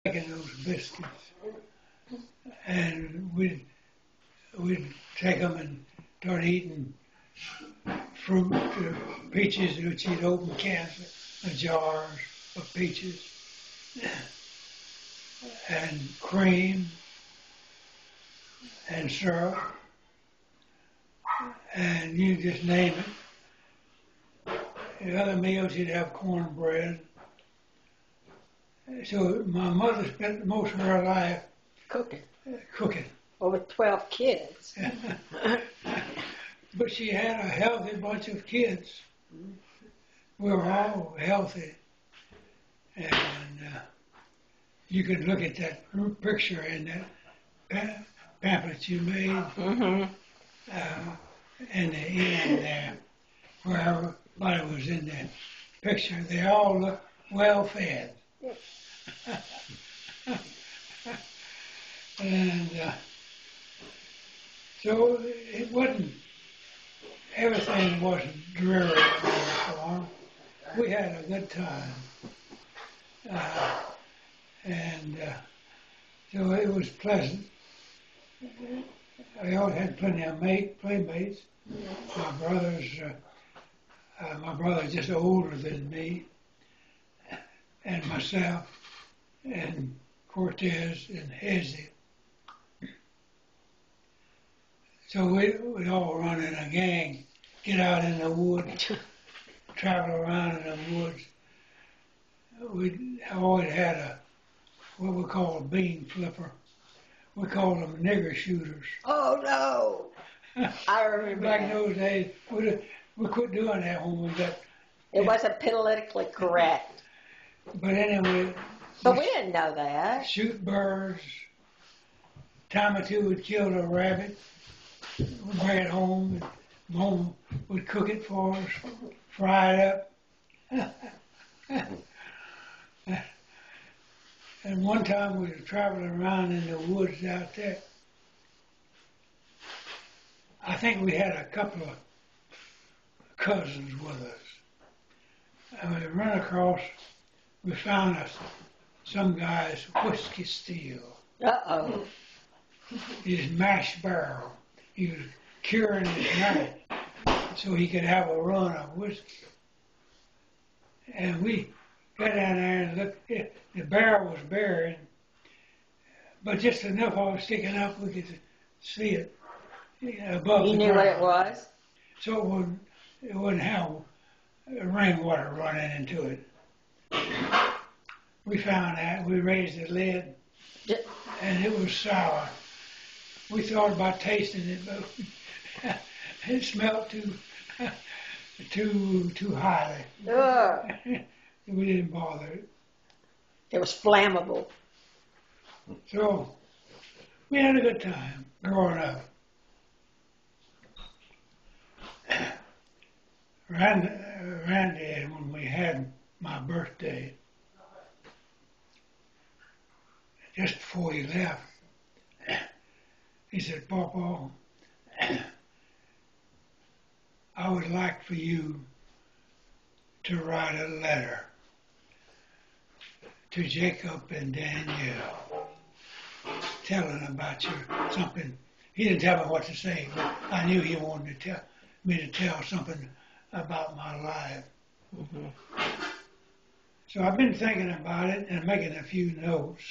making those biscuits, and we'd take them and start eating fruit, peaches, which you'd open cans of jars of peaches, and cream, and syrup, and you just name it. The other meals you'd have cornbread. So my mother spent most of her life Cooking. Cooking. Well, with 12 kids. But she had a healthy bunch of kids. We were all healthy. And you could look at that group picture in that pamphlet you made in the end there, where everybody was in that picture. They all looked well fed. And so it wasn't, everything wasn't dreary on the farm. We had a good time. And so it was pleasant. I always had plenty of playmates. My brother's just older than me, and myself, and Cortez, and Hezzy. So we'd all run in a gang, get out in the woods, travel around in the woods. We always had what we call a bean flipper. We called them nigger shooters. Oh, no. I remember Back in that. those days, we quit doing that when we got... It wasn't politically correct. But anyway... But we didn't know that. Shoot birds. Time or two we'd kill a rabbit. We'd bring it home. And Mom would cook it for us, fry it up. And one time we were traveling around in the woods out there. I think we had a couple of cousins with us. And we run across, we found some guy's whiskey still. Uh-oh. His mash barrel. He was curing his night so he could have a run of whiskey. And we got down there and looked. The barrel was buried, but just enough of it sticking up we could see it above the ground. You knew what it was? So it wouldn't have rainwater running into it. We found that. We raised the lid, and it was sour. We thought about tasting it, but it smelled too highly. Ugh. We didn't bother it. It was flammable. So we had a good time growing up. Randy, when we had my birthday, just before he left, he said, "Papa, I would like for you to write a letter to Jacob and Danielle, telling about something." He didn't tell me what to say, but I knew he wanted me to tell something about my life. So I've been thinking about it and making a few notes.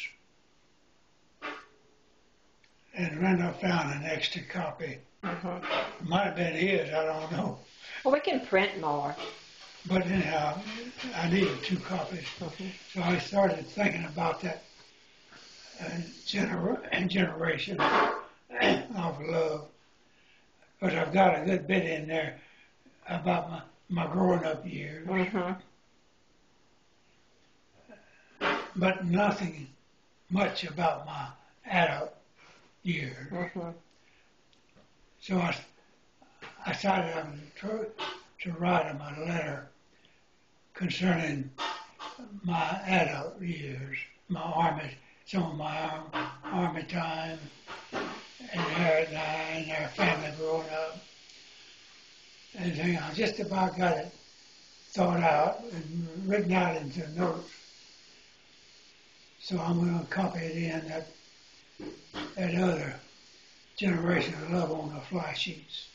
And Randall found an extra copy. Might have been his, I don't know. Well, we can print more. But anyhow, I needed 2 copies. So I started thinking about that generation of love. But I've got a good bit in there about my growing up years. But nothing much about my adult years. So I decided to write him a letter concerning my adult years, my army, some of my army time, and their family growing up. And I just about got it thought out and written out into notes. So I'm going to copy it in that other Generation of Love on the fly sheets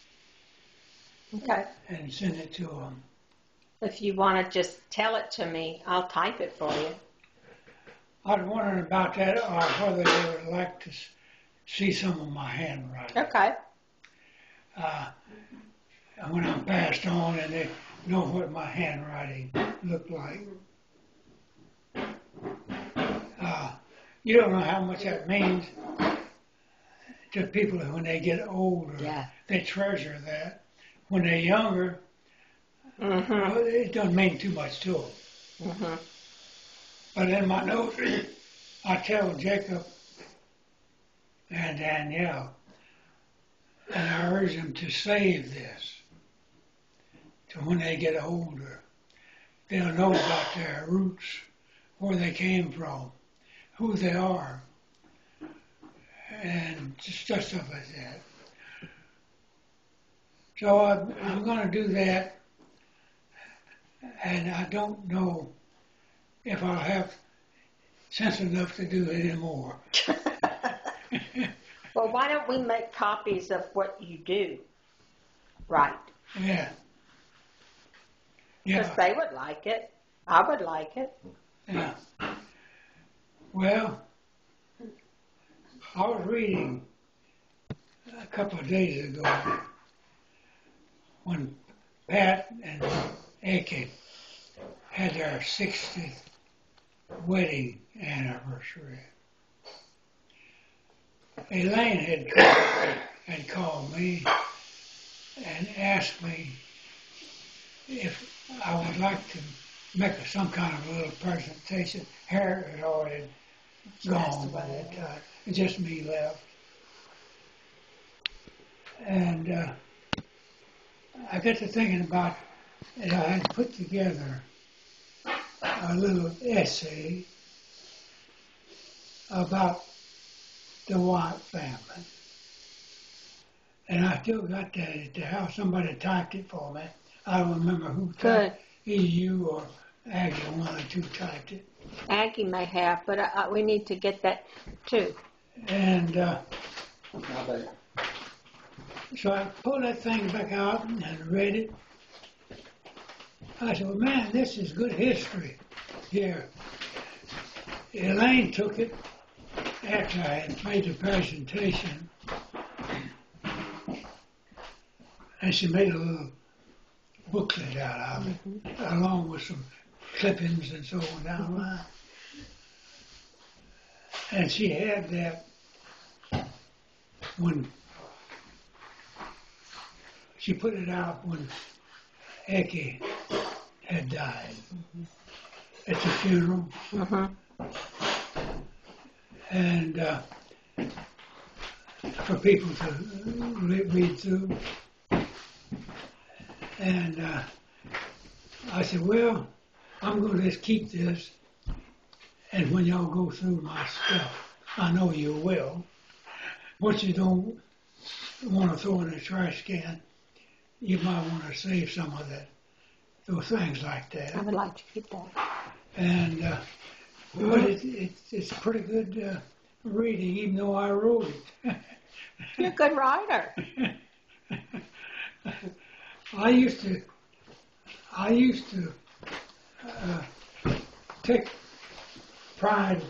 Okay. and send it to them. If you want to just tell it to me, I'll type it for you. I was wondering about that, or whether they would like to see some of my handwriting. Okay. And when I'm passed on, and they know what my handwriting looked like. You don't know how much that means to people when they get older. Yeah. They treasure that. When they're younger, Mm-hmm. it doesn't mean too much to them. Mm-hmm. But in my notes, I tell Jacob and Danielle, and I urge them to save this to when they get older. They'll know about their roots, where they came from, who they are, and just stuff like that. So I'm going to do that, and I don't know if I'll have sense enough to do it anymore. Well, why don't we make copies of what you do? Right. Yeah. Because Yeah. they would like it. I would like it. Yeah. Well, I was reading a couple of days ago when Pat and Ake had their 60th wedding anniversary. Elaine had called me and asked me if I would like to make some kind of a little presentation. Harriet had already gone by that time. It's just me left. And I got to thinking about it. I had put together a little essay about the White family. And I still got that at the house. Somebody typed it for me. I don't remember who typed it. Either you or Aggie, one or two typed it. Aggie may have, but we need to get that too. And so I pulled that thing back out and read it. I said, well, man, this is good history here. Elaine took it after I had made the presentation, and she made a little booklet out of it, along with some clippings and so on down the line. And she had that when she put it out when Eke had died at the funeral. Mm-hmm. And for people to read through. And I said, well, I'm going to just keep this, and when y'all go through my stuff, I know you will. What you don't want to throw in the trash can, you might want to save some of that, those things like that. I would like to keep that. And but it's pretty good reading, even though I wrote it. You're a good writer. I used to take pride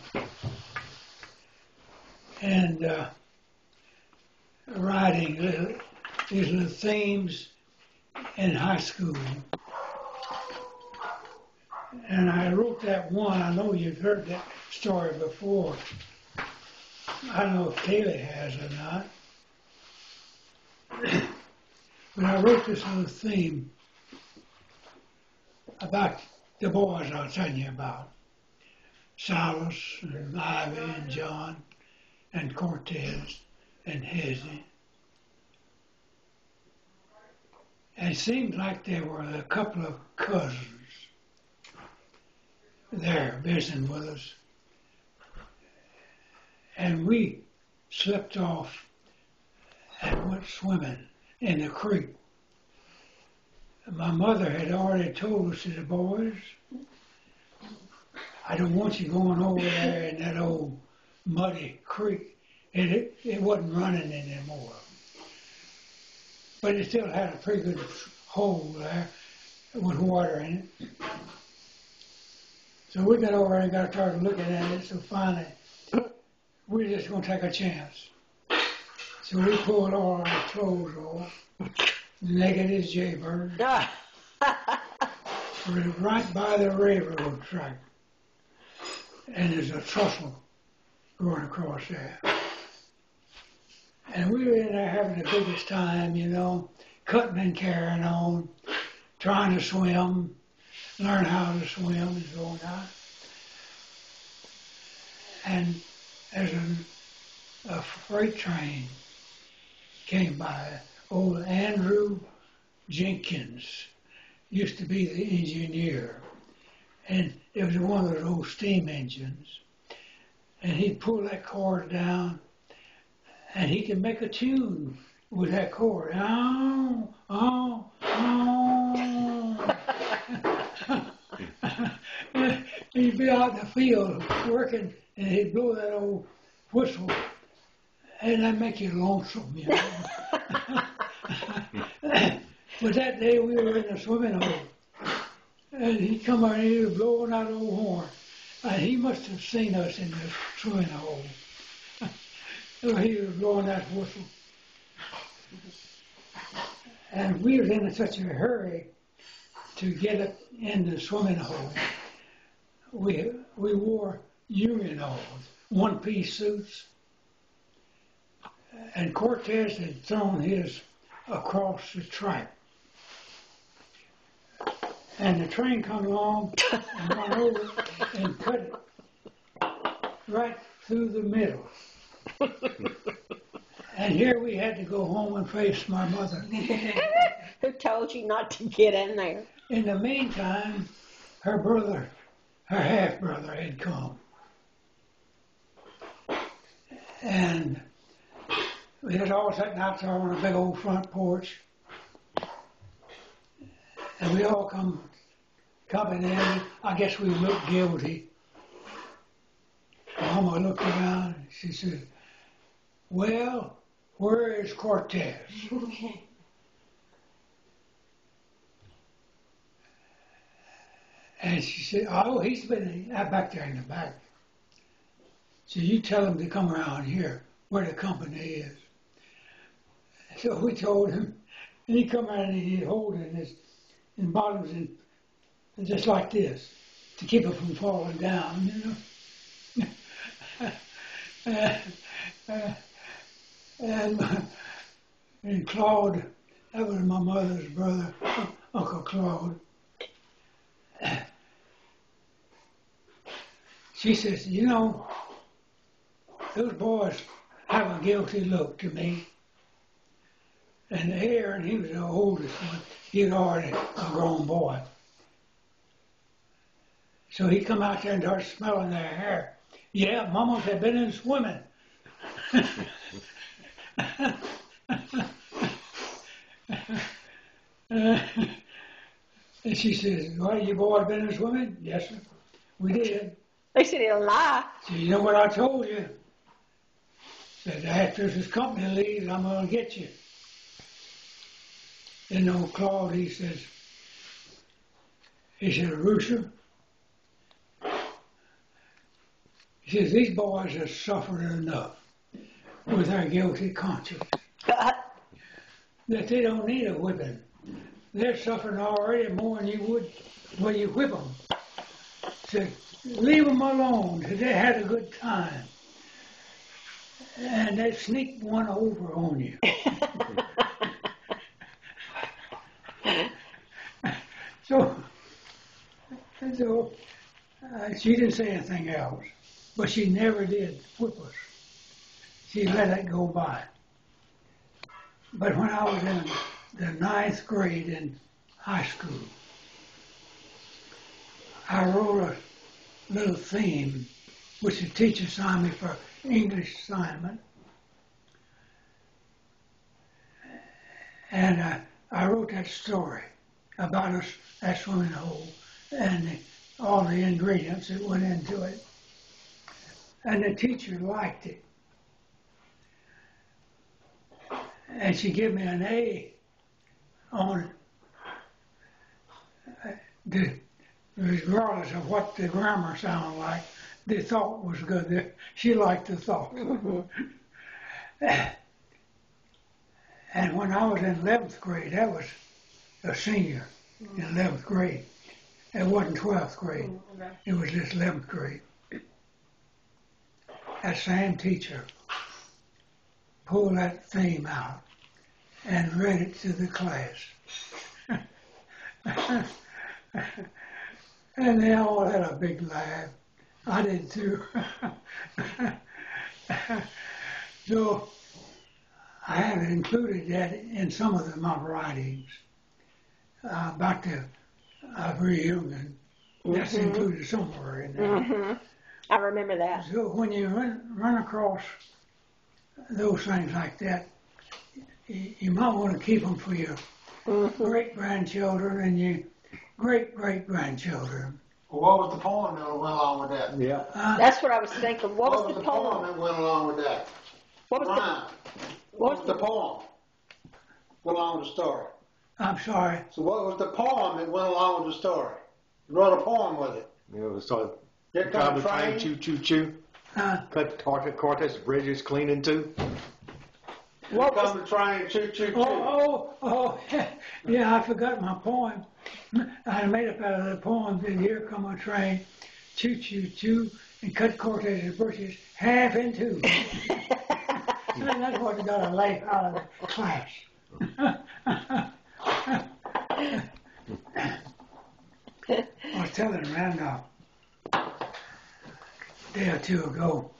in writing these little themes in high school. And I wrote that one. I know you've heard that story before. I don't know if Kaylee has or not. But I wrote this little theme about the boys I was telling you about. Silas and Ivy and John and Cortez and Hezzy. And it seemed like there were a couple of cousins there visiting with us. And we slipped off and went swimming in the creek. My mother had already told us to the boys, I don't want you going over there in that old muddy creek. It wasn't running anymore. But it still had a pretty good hole there with water in it. So we got over there and got started looking at it, so finally, we're just going to take a chance. So we pulled all our clothes off, naked as jaybird, right by the railroad track. And there's a trestle going across there. And we were in there having the biggest time, you know, cutting and carrying on, trying to swim, learn how to swim and so on. And there's a freight train came by. Old Andrew Jenkins used to be the engineer. And it was one of those old steam engines. And he'd pull that cord down, and he could make a tune with that cord. Oh, oh, oh. He'd be out in the field working, and he'd blow that old whistle, and that'd make you lonesome, you know. But that day we were in the swimming hole, and he'd come out and he was blowing that old horn. And he must have seen us in the swimming hole. So he was blowing that whistle. And we was in such a hurry to get up in the swimming hole. We wore uniforms, one-piece suits. And Cortez had thrown his across the track. And the train come along and went over and cut it right through the middle. And here we had to go home and face my mother. Who told you not to get in there? In the meantime, her brother, her half-brother had come. And we had all sitting out there on a big old front porch. And we all coming in. I guess we looked guilty. Mama looked around and she said, "Well, where is Cortez?" And she said, "Oh, he's been back there in the back. So you tell him to come around here where the company is." So we told him, and he come around and he'd hold it in bottoms and just like this to keep it from falling down, you know. And Claude, that was my mother's brother, Uncle Claude. She says, "You know, those boys have a guilty look to me." And Aaron, he was the oldest one. He was already a grown boy. So he come out there and started smelling their hair. "Yeah, mamas have been in swimming." And she says, "Well, you boys been in swimming?" "Yes, sir, we did." They said he'll lie. So you know what I told you? Said, "After this company leaves, I'm going to get you." Then old Claude, he says, "Rooster," he says, "these boys have suffered enough with their guilty conscience that they don't need a whipping. They're suffering already more than you would when you whip them. So leave them alone. So they had a good time. And they sneaked one over on you." So she didn't say anything else, but she never did whip us. She let it go by. But when I was in the 9th grade in high school, I wrote a little theme, which the teacher assigned me for English assignment. And I wrote that story about us, that swimming hole, and all the ingredients that went into it. And the teacher liked it. And she gave me an A on it. Regardless of what the grammar sounded like, the thought was good. She liked the thought. And when I was in 11th grade, that was a senior in 11th grade. It wasn't 12th grade. It was just 11th grade. That same teacher pulled that theme out and read it to the class. And they all had a big laugh. I did too. So I have included that in some of my writings about the reunion. That's included somewhere in there. I remember that. So when you run across those things like that, you might want to keep them for your great-grandchildren and your great-great-grandchildren. Well, what was the poem that went along with that? Yeah. That's what I was thinking. What was the poem poem? that went along with that? What was Rhyme. What was the poem? Went along with the story. I'm sorry. So what was the poem that went along with the story? You wrote a poem with it. You know, so Here comes the train. choo choo choo. Cut Cortez bridges clean in two. Here comes the train. Choo choo choo. Oh, yeah, I forgot my poem. I made up out of the poem that here come a train, choo choo choo, and cut Cortez's bushes half in two. And that's what got a laugh out of the class. I was telling Randolph a day or two ago,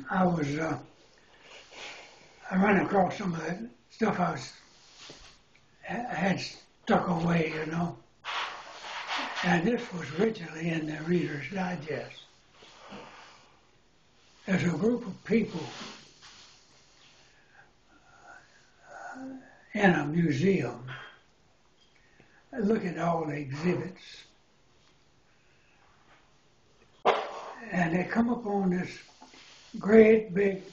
I ran across some of that stuff I had stuck away, you know. And this was originally in the Reader's Digest. There's a group of people in a museum look at all the exhibits. And they come upon this great big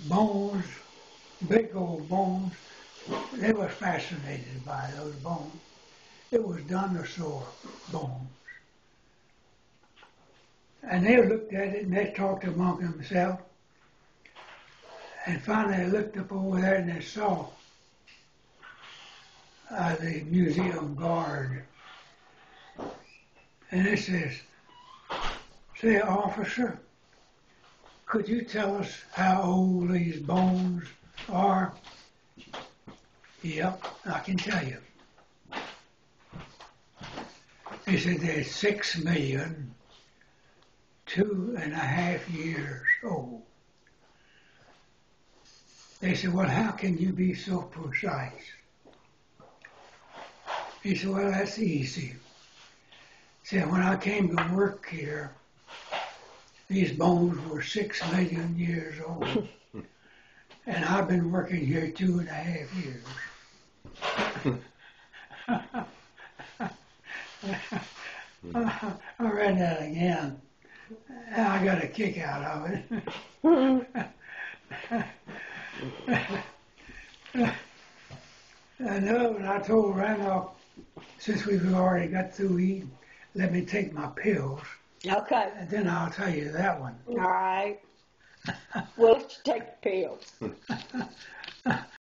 bones, big old bones. They were fascinated by those bones. It was dinosaur bones. And they looked at it and they talked among themselves. And finally they looked up over there and they saw the museum guard. And it says, "Say, officer, could you tell us how old these bones are?" "Yep, I can tell you." They said they're 6,000,002.5 years old. They said, "Well, how can you be so precise?" He said, "Well, that's easy." He said, "When I came to work here, these bones were 6,000,000 years old. And I've been working here 2.5 years." I read that again. I got a kick out of it. I know, and I told Randolph, since we've already got through eating, let me take my pills, Okay. and then I'll tell you that one. All right. We'll take the pills.